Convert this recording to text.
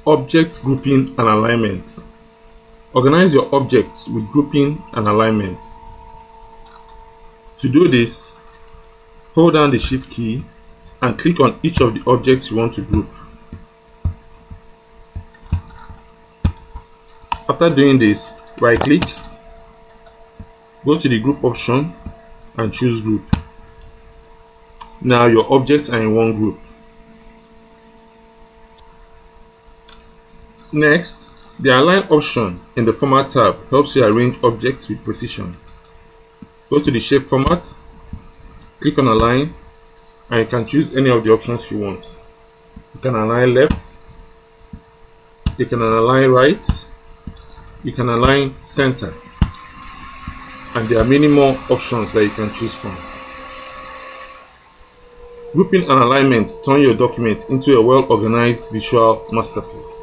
object grouping and alignment. Organize your objects with grouping and alignment. To do this, hold down the Shift key and click on each of the objects you want to group. After doing this, right click, go to the group option and choose group. Now your objects are in one group. Next, the align option in the format tab helps you arrange objects with precision. Go to the shape format, click on align, and you can choose any of the options you want. You can align left, you can align right, you can align center, and there are many more options that you can choose from. Grouping and alignment turn your document into a well-organized visual masterpiece.